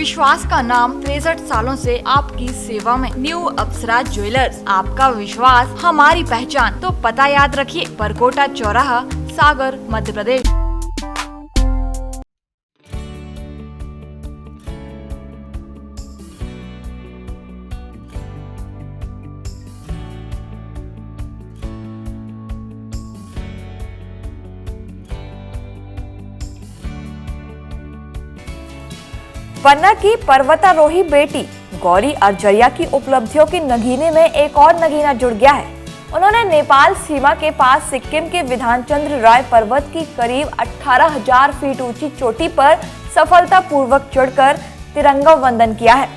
विश्वास का नाम 63 सालों से आपकी सेवा में। न्यू अप्सरा ज्वेलर्स, आपका विश्वास हमारी पहचान। तो पता याद रखिए, परकोटा चौराहा, सागर, मध्य प्रदेश। पन्ना की पर्वतारोही बेटी गौरी अर्जरिया की उपलब्धियों की नगीने में एक और नगीना जुड़ गया है। उन्होंने नेपाल सीमा के पास सिक्किम के विधानचंद्र राय पर्वत की करीब 18,000 फीट ऊंची चोटी पर सफलतापूर्वक चढ़कर तिरंगा वंदन किया है।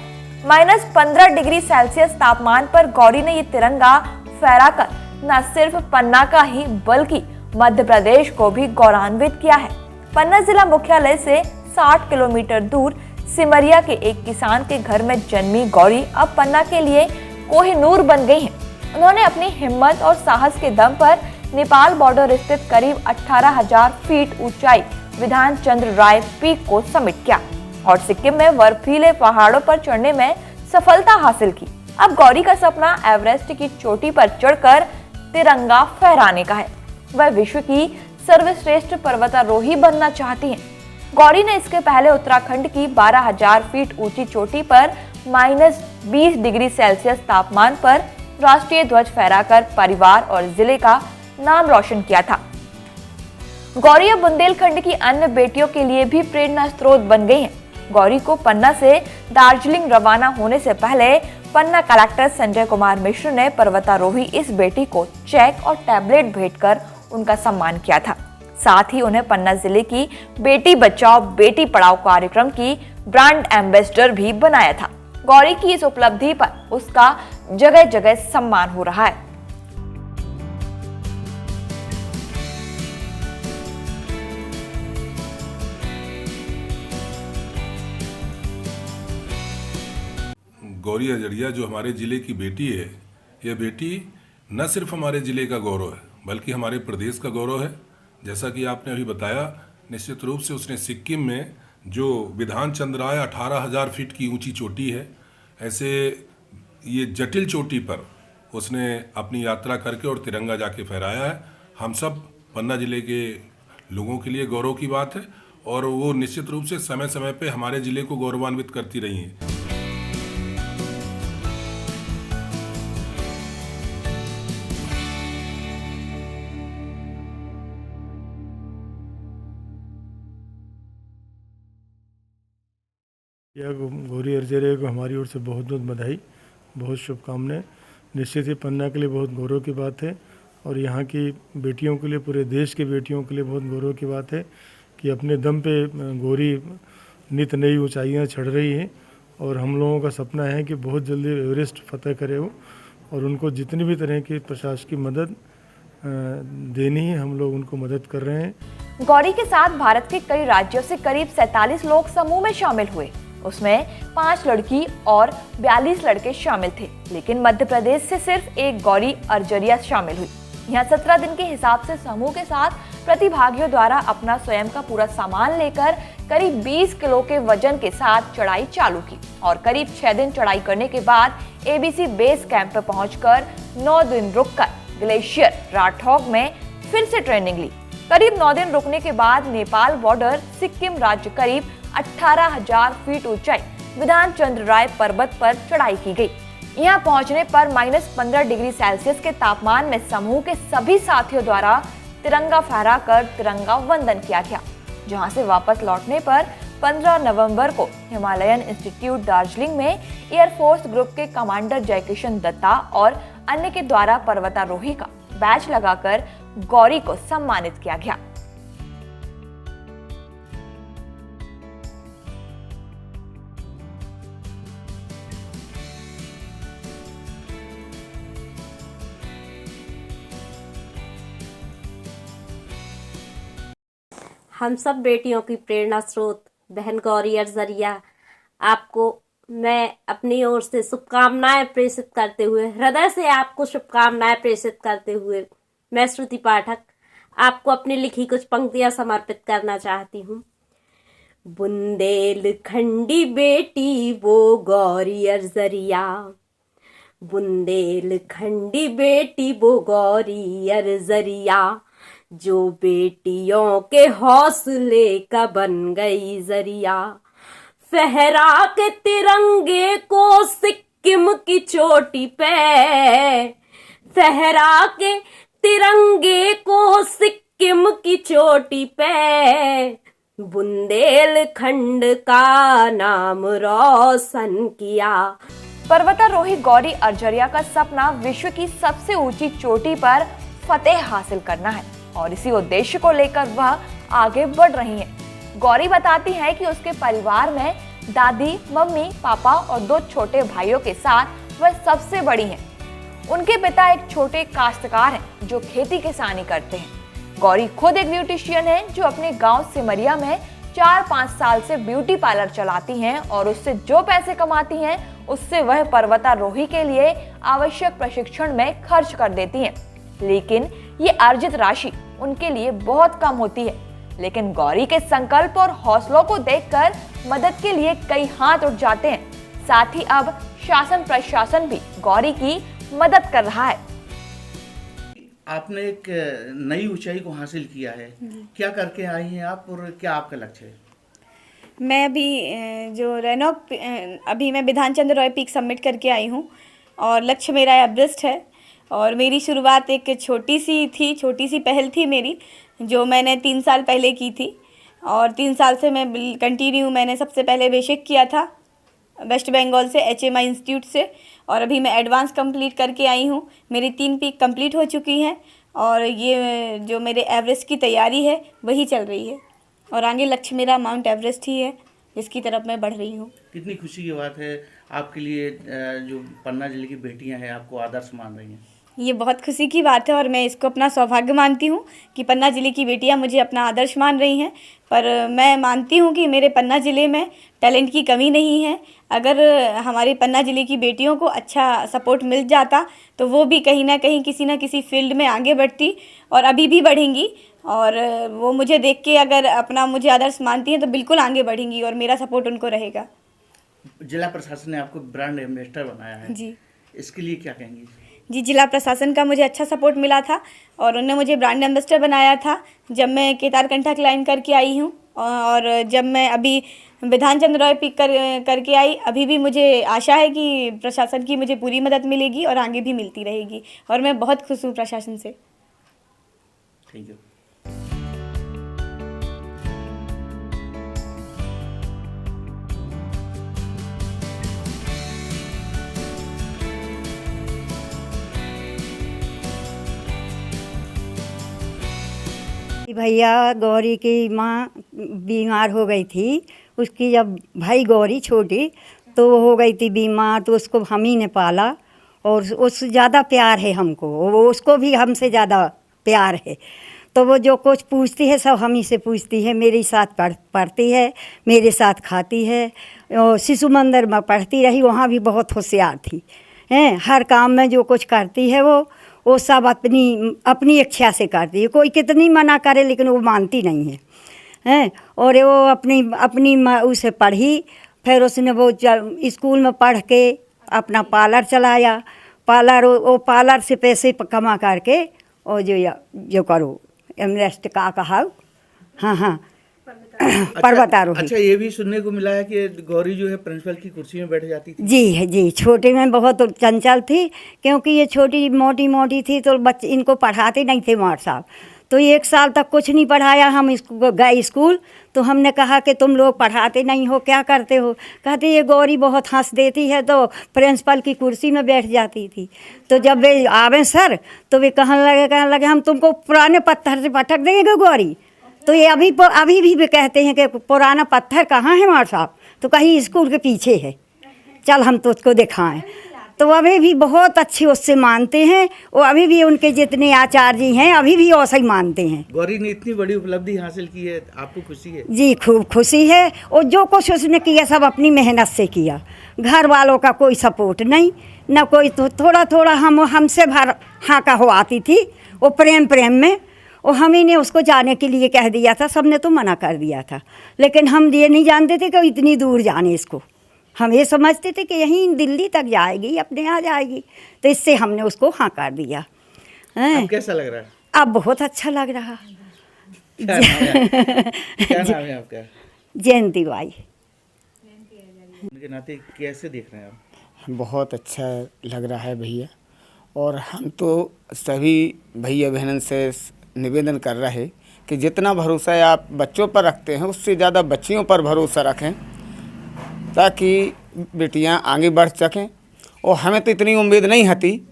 -15 डिग्री सेल्सियस तापमान पर गौरी ने ये तिरंगा फहराकर न सिर्फ पन्ना का ही बल्कि मध्य प्रदेश को भी गौरवान्वित किया है। पन्ना जिला मुख्यालय से 60 किलोमीटर दूर सिमरिया के एक किसान के घर में जन्मी गौरी अब पन्ना के लिए कोहिनूर बन गई हैं। उन्होंने अपनी हिम्मत और साहस के दम पर नेपाल बॉर्डर स्थित करीब 18,000 फीट ऊंचाई विधानचंद्र राय पीक को समिट किया और सिक्किम में बर्फीले पहाड़ों पर चढ़ने में सफलता हासिल की। अब गौरी का सपना एवरेस्ट की चोटी पर चढ़कर तिरंगा फहराने का है। वह विश्व की सर्वश्रेष्ठ पर्वतारोही बनना चाहती हैं। गौरी ने इसके पहले उत्तराखंड की 12,000 फीट ऊंची चोटी पर -20 डिग्री सेल्सियस तापमान पर राष्ट्रीय ध्वज फहराकर परिवार और जिले का नाम रोशन किया था। गौरी अब बुंदेलखंड की अन्य बेटियों के लिए भी प्रेरणा स्रोत बन गई हैं। गौरी को पन्ना से दार्जिलिंग रवाना होने से पहले पन्ना कलेक्टर संजय कुमार मिश्र ने पर्वतारोही इस बेटी को चेक और टैबलेट भेंटकर उनका सम्मान किया था। साथ ही उन्हें पन्ना जिले की बेटी बचाओ बेटी पढ़ाओ कार्यक्रम की ब्रांड एम्बेसडर भी बनाया था। गौरी की इस उपलब्धि पर उसका जगह जगह सम्मान हो रहा है। गौरी अर्जरिया जो हमारे जिले की बेटी है, यह बेटी न सिर्फ हमारे जिले का गौरव है बल्कि हमारे प्रदेश का गौरव है। जैसा कि आपने अभी बताया, निश्चित रूप से उसने सिक्किम में जो विधानचंद्र राय 18,000 फीट की ऊंची चोटी है, ऐसे ये जटिल चोटी पर उसने अपनी यात्रा करके और तिरंगा जाके फहराया है। हम सब पन्ना जिले के लोगों के लिए गौरव की बात है और वो निश्चित रूप से समय समय पे हमारे जिले को गौरवान्वित करती रही हैं। या गौरी अर्जरिया को हमारी ओर से बहुत बहुत बधाई, बहुत शुभकामनाएं। निश्चित ही पन्ना के लिए बहुत गौरव की बात है और यहाँ की बेटियों के लिए, पूरे देश की बेटियों के लिए बहुत गौरव की बात है कि अपने दम पे गौरी नित नई ऊंचाइयाँ चढ़ रही हैं और हम लोगों का सपना है कि बहुत जल्दी एवरेस्ट फतेह करे वो, और उनको जितनी भी तरह की प्रशासन की मदद देनी है, हम लोग उनको मदद कर रहे हैं। गौरी के साथ भारत के कई राज्यों से करीब 47 लोग समूह में शामिल हुए। उसमें 5 लड़की और 42 लड़के शामिल थे, लेकिन मध्य प्रदेश से सिर्फ एक गौरी अर्जरिया शामिल हुई। यहाँ 17 दिन के हिसाब से समूह के साथ प्रतिभागियों द्वारा अपना स्वयं का पूरा सामान लेकर करीब 20 किलो के वजन के साथ चढ़ाई चालू की और करीब 6 दिन चढ़ाई करने के बाद एबीसी बेस कैंप पर पहुंचकर 9 दिन रुककर ग्लेशियर राठौग में फिर से ट्रेनिंग ली। करीब 9 दिन रुकने के बाद नेपाल बॉर्डर सिक्किम राज्य करीब 18,000 फीट ऊंचाई विधानचंद्र राय पर्वत पर चढ़ाई की गई। यहां पहुंचने पर -15 डिग्री सेल्सियस के तापमान में समूह के सभी साथियों द्वारा तिरंगा फहराकर तिरंगा वंदन किया गया। जहां से वापस लौटने पर 15 नवंबर को हिमालयन इंस्टीट्यूट दार्जिलिंग में एयरफोर्स ग्रुप के कमांडर जयकिशन दत्ता और अन्य के द्वारा पर्वतारोही का बैच लगाकर गौरी को सम्मानित किया गया। हम सब बेटियों की प्रेरणा स्रोत बहन गौरी अर्जरिया, आपको मैं अपनी ओर से शुभकामनाएं प्रेषित करते हुए, हृदय से आपको शुभकामनाएं प्रेषित करते हुए, मैं श्रुति पाठक आपको अपनी लिखी कुछ पंक्तियां समर्पित करना चाहती हूँ। बुंदेलखंडी बेटी वो गौरी अर्जरिया, बुंदेलखंडी बेटी वो गौरी अर्जरिया, जो बेटियों के हौसले का बन गई जरिया। फहरा के तिरंगे को सिक्किम की चोटी पे, फहरा के तिरंगे को सिक्किम की चोटी पे, बुंदेलखंड का नाम रोशन किया। पर्वतारोही गौरी अर्जरिया का सपना विश्व की सबसे ऊंची चोटी पर फतेह हासिल करना है और इसी उद्देश्य को लेकर वह आगे बढ़ रही है। गौरी बताती है कि उसके परिवार में दादी, मम्मी, पापा और 2 छोटे भाइयों के साथ वह सबसे बड़ी हैं। उनके पिता एक छोटे काश्तकार हैं जो खेती किसानी करते हैं। गौरी खुद एक ब्यूटिशियन है जो अपने गांव सिमरिया में 4-5 साल से ब्यूटी पार्लर चलाती हैं और उससे जो पैसे कमाती हैं उससे वह पर्वतारोही के लिए आवश्यक प्रशिक्षण में खर्च कर देती हैं। लेकिन ये अर्जित राशि उनके लिए बहुत कम होती है। लेकिन गौरी के संकल्प और हौसलों को देखकर मदद के लिए कई हाथ उठ जाते हैं। साथ ही अब शासन प्रशासन भी गौरी की मदद कर रहा है। आपने एक नई ऊंचाई को हासिल किया है, क्या करके आई हैं आप और क्या आपका लक्ष्य है? मैं अभी जो रेनॉक अभी मैं विधान चंद्र रॉय पीक सबमिट करके आई हूँ और लक्ष्य मेरा एवरेस्ट है। और मेरी शुरुआत एक छोटी सी पहल थी मेरी, जो मैंने 3 साल पहले की थी और 3 साल से मैं कंटिन्यू मैंने सबसे पहले बेसिक किया था वेस्ट बंगाल से HMI इंस्टीट्यूट से और अभी मैं एडवांस कंप्लीट करके आई हूँ। मेरी 3 पीक कंप्लीट हो चुकी हैं और ये जो मेरे एवरेस्ट की तैयारी है वही चल रही है और आगे लक्ष्य मेरा माउंट एवरेस्ट ही है जिसकी तरफ मैं बढ़ रही हूँ। कितनी खुशी की बात है आपके लिए, जो पन्ना जिले की बेटियां हैं आपको आदर्श मान रही हैं। ये बहुत खुशी की बात है और मैं इसको अपना सौभाग्य मानती हूँ कि पन्ना ज़िले की बेटियाँ मुझे अपना आदर्श मान रही हैं। पर मैं मानती हूँ कि मेरे पन्ना ज़िले में टैलेंट की कमी नहीं है। अगर हमारे पन्ना ज़िले की बेटियों को अच्छा सपोर्ट मिल जाता तो वो भी कहीं ना कहीं किसी न किसी फील्ड में आगे बढ़ती और अभी भी बढ़ेंगी। और वो मुझे देख के अगर अपना मुझे आदर्श मानती हैं तो बिल्कुल आगे बढ़ेंगी और मेरा सपोर्ट उनको रहेगा। जिला प्रशासन ने आपको ब्रांड एम्बेसडर बनाया है जी, इसके लिए क्या कहेंगी? जी, जिला प्रशासन का मुझे अच्छा सपोर्ट मिला था और उन्होंने मुझे ब्रांड एम्बेसडर बनाया था जब मैं केदारकंठा क्लाइंब करके आई हूँ। और जब मैं अभी विधान चंद्र रॉय पिक करके आई, अभी भी मुझे आशा है कि प्रशासन की मुझे पूरी मदद मिलेगी और आगे भी मिलती रहेगी और मैं बहुत खुश हूँ प्रशासन से। Thank you. भैया गौरी की माँ बीमार हो गई थी। उसकी जब भाई गौरी छोटी तो वो हो गई थी बीमार, तो उसको हम ही ने पाला और उससे ज़्यादा प्यार है हमको, वो उसको भी हमसे ज़्यादा प्यार है। तो वो जो कुछ पूछती है सब हम ही से पूछती है। मेरे साथ पढ़ती है, मेरे साथ खाती है। और शिशु मंदिर में पढ़ती रही, वहाँ भी बहुत होशियार थी हैं। हर काम में जो कुछ करती है वो सब अपनी इच्छा से करती है। कोई कितनी मना करे लेकिन वो मानती नहीं है हैं। और वो अपनी उसे पढ़ी, फिर उसने वो स्कूल में पढ़ के अपना पार्लर चलाया। पार्लर से पैसे कमा करके और जो करो एमरेस्ट का कहा। हाँ पर्वतारोही। अच्छा, ये भी सुनने को मिला है कि गौरी जो है प्रिंसिपल की कुर्सी में बैठ जाती थी। जी, छोटे में बहुत चंचल थी, क्योंकि ये छोटी मोटी थी तो बच्चे इनको पढ़ाते नहीं थे मार साहब। तो 1 साल तक कुछ नहीं पढ़ाया। हम गए स्कूल तो हमने कहा कि तुम लोग पढ़ाते नहीं हो, क्या करते हो? कहते ये गौरी बहुत हंस देती है, तो प्रिंसिपल की कुर्सी में बैठ जाती थी। तो जब वे आवे सर तो वे कहने लगे हम तुमको पुराने पत्थर से पटक देंगे गौरी। तो ये अभी भी वे कहते हैं कि पुराना पत्थर कहाँ है मार साहब? तो कहीं स्कूल के पीछे है, चल हम तो उसको दिखाएं। तो अभी भी बहुत अच्छे उससे मानते हैं। वो अभी भी उनके जितने आचार्य जी हैं अभी भी वैसा ही मानते हैं। गौरी ने इतनी बड़ी उपलब्धि हासिल की है, आपको खुशी है? जी, खूब खुशी है। और जो कुछ उसने किया सब अपनी मेहनत से किया। घर वालों का कोई सपोर्ट नहीं, न कोई। तो थोड़ा हमसे हाँ का हो आती थी वो प्रेम में। और हम ही ने उसको जाने के लिए कह दिया था, सबने तो मना कर दिया था, लेकिन हम ये नहीं जानते थे कि इतनी दूर जाने इसको। हम ये समझते थे कि यहीं दिल्ली तक जाएगी, अपने आ जाएगी, तो इससे हमने उसको हाँ कर दिया। अब कैसा लग रहा है? अब बहुत अच्छा लग रहा। क्या नाम है आपका? जयंती बाई। उनके नाते कैसे देख रहे हैं आप? बहुत अच्छा लग रहा है भैया, और हम तो सभी भैया बहनों से निवेदन कर रहे हैं कि जितना भरोसा आप बच्चों पर रखते हैं उससे ज़्यादा बच्चियों पर भरोसा रखें, ताकि बेटियां आगे बढ़ सकें। और हमें तो इतनी उम्मीद नहीं थी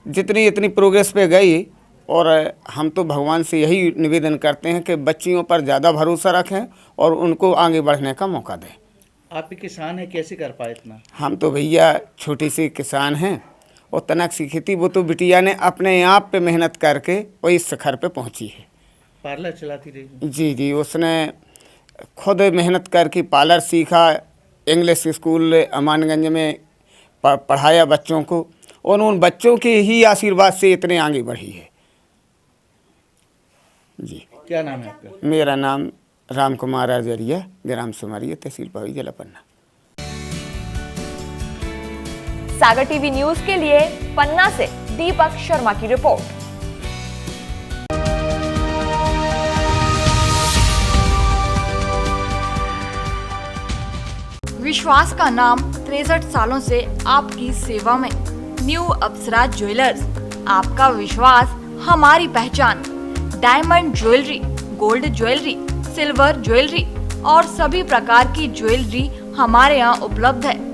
जितनी इतनी प्रोग्रेस पे गई, और हम तो भगवान से यही निवेदन करते हैं कि बच्चियों पर ज़्यादा भरोसा रखें और उनको आगे बढ़ने का मौका दें। आप भी किसान हैं, कैसे कर पाए इतना? हम तो भैया छोटी सी किसान हैं, और तनक सीखी थी, वो तो बिटिया ने अपने आप पे मेहनत करके वो इस शिखर पे पहुंची है। पार्लर चलाती रही? जी जी, उसने खुद मेहनत करके पार्लर सीखा, इंग्लिश स्कूल अमानगंज में पढ़ाया बच्चों को, और उन बच्चों के ही आशीर्वाद से इतने आगे बढ़ी है। जी। क्या नाम है आपका? मेरा नाम राम कुमार अजरिया, ग्राम सुमरिया, तहसील पवी, जिला पन्ना। सागर टीवी न्यूज के लिए पन्ना से दीपक शर्मा की रिपोर्ट। विश्वास का नाम 63 सालों से आपकी सेवा में। न्यू अप्सरा ज्वेलर्स, आपका विश्वास हमारी पहचान। Diamond jewellery, gold jewellery, silver jewellery और सभी प्रकार की ज्वेलरी हमारे यहाँ उपलब्ध है।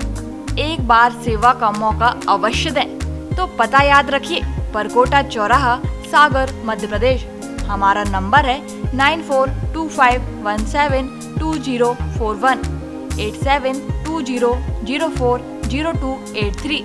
एक बार सेवा का मौका अवश्य दें। तो पता याद रखिए, परकोटा चौराहा, सागर, मध्य प्रदेश। हमारा नंबर है 9425172041 8720040283।